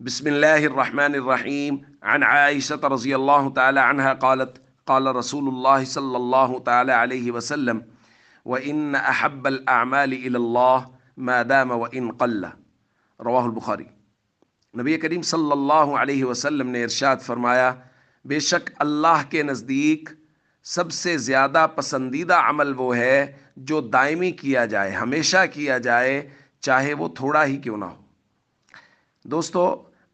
بسم الله الرحمن الرحيم عن عائشة رضي الله تعالى عنها قالت قال رسول الله صلى الله تعالى عليه وسلم وإن أحب الأعمال إلى الله ما دام وإن قل رواہ البخاری۔ نبی کریم صلی اللہ علیہ وسلم نے ارشاد فرمایا، بے شک اللہ کے نزدیک سب سے زیادہ پسندیدہ عمل وہ ہے جو دائمی کیا جائے، ہمیشہ کیا جائے، چاہے وہ تھوڑا ہی کیوں نہ ہو۔ دوستو،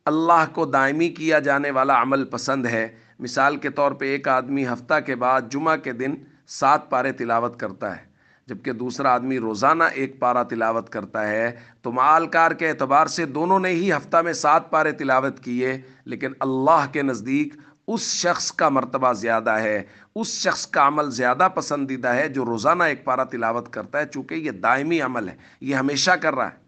اللہ کو دائمی کیا جانے والا عمل پسند ہے۔ مثال کے طور پہ ایک آدمی ہفتہ کے بعد جمعہ کے دن 7 پارے تلاوت کرتا ہے، جبکہ دوسرا آدمی روزانہ 1 پارہ تلاوت کرتا ہے، تو معال کار کے اعتبار سے دونوں نے ہی ہفتہ میں 7 پارے تلاوت کیے، لیکن اللہ کے نزدیک اس شخص کا مرتبہ زیادہ ہے، اس شخص کا عمل زیادہ پسندیدہ ہے جو روزانہ 1 پارہ تلاوت کرتا ہے، چونکہ یہ دائمی عمل ہے، یہ ہمیشہ کر رہا ہے۔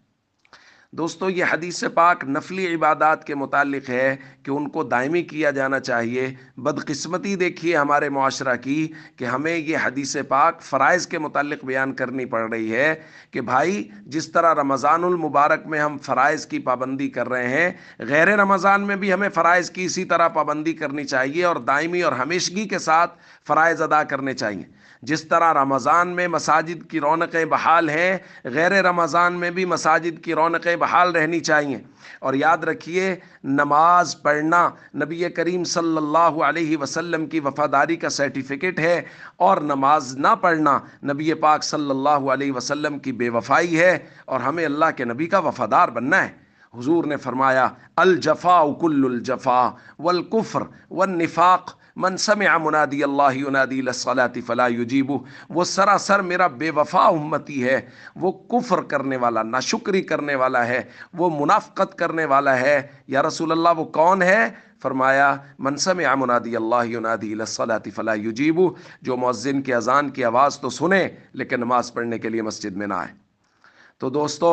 دوستو، یہ حدیث پاک نفلی عبادات کے متعلق ہے کہ ان کو دائمی کیا جانا چاہیے۔ بدقسمتی دیکھیے ہمارے معاشرہ کی کہ ہمیں یہ حدیث پاک فرائض کے متعلق بیان کرنی پڑ رہی ہے کہ بھائی، جس طرح رمضان المبارک میں ہم فرائض کی پابندی کر رہے ہیں، غیر رمضان میں بھی ہمیں فرائض کی اسی طرح پابندی کرنی چاہیے اور دائمی اور ہمیشگی کے ساتھ فرائض ادا کرنے چاہیے۔ جس طرح رمضان میں مساجد کی رونقیں بحال ہیں، غیر رمضان میں بھی مساجد کی رونقیں بحال رہنی چاہیے۔ اور یاد رکھیے، نماز پڑھنا نبی کریم صلی اللہ علیہ وسلم کی وفاداری کا سرٹیفکیٹ ہے، اور نماز نہ پڑھنا نبی پاک صلی اللہ علیہ وسلم کی بے وفائی ہے، اور ہمیں اللہ کے نبی کا وفادار بننا ہے۔ حضور نے فرمایا، الجفاء کل الجفاء والکفر والنفاق من سمع منادی اللہ ینادی للصلاۃ فلا یجیبہ۔ وہ سراسر میرا بے وفا امتی ہے، وہ کفر کرنے والا، ناشکری کرنے والا ہے، وہ منافقت کرنے والا ہے۔ یا رسول اللہ، وہ کون ہے؟ فرمایا، من سمع منادی اللہ ینادی للصلاۃ فلا یجیبہ، جو مؤذن کی اذان کی آواز تو سنے لیکن نماز پڑھنے کے لیے مسجد میں نہ آئے۔ تو دوستو،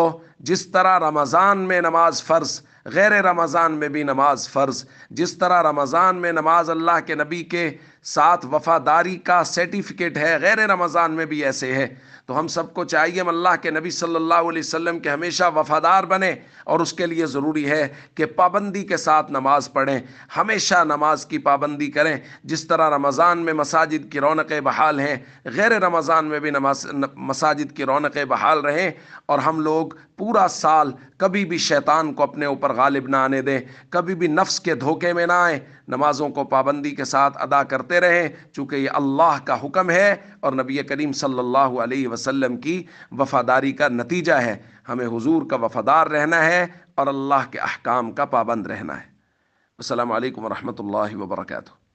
جس طرح رمضان میں نماز فرض، غیر رمضان میں بھی نماز فرض، جس طرح رمضان میں نماز اللہ کے نبی کے ساتھ وفاداری کا سرٹیفکیٹ ہے، غیر رمضان میں بھی ایسے ہے۔ تو ہم سب کو چاہیے ہم اللہ کے نبی صلی اللہ علیہ وسلم کے ہمیشہ وفادار بنیں، اور اس کے لیے ضروری ہے کہ پابندی کے ساتھ نماز پڑھیں، ہمیشہ نماز کی پابندی کریں۔ جس طرح رمضان میں مساجد کی رونقیں بحال ہیں، غیر رمضان میں بھی مساجد کی رونقیں بحال رہیں، اور ہم لوگ پورا سال کبھی بھی شیطان کو اپنے اوپر غالب نہ آنے دیں، کبھی بھی نفس کے دھوکے میں نہ آئیں، نمازوں کو پابندی کے ساتھ ادا کرتے رہیں، چونکہ یہ اللہ کا حکم ہے اور نبی کریم صلی اللہ علیہ وسلم کی وفاداری کا نتیجہ ہے۔ ہمیں حضور کا وفادار رہنا ہے اور اللہ کے احکام کا پابند رہنا ہے۔ السلام علیکم ورحمۃ اللہ وبرکاتہ۔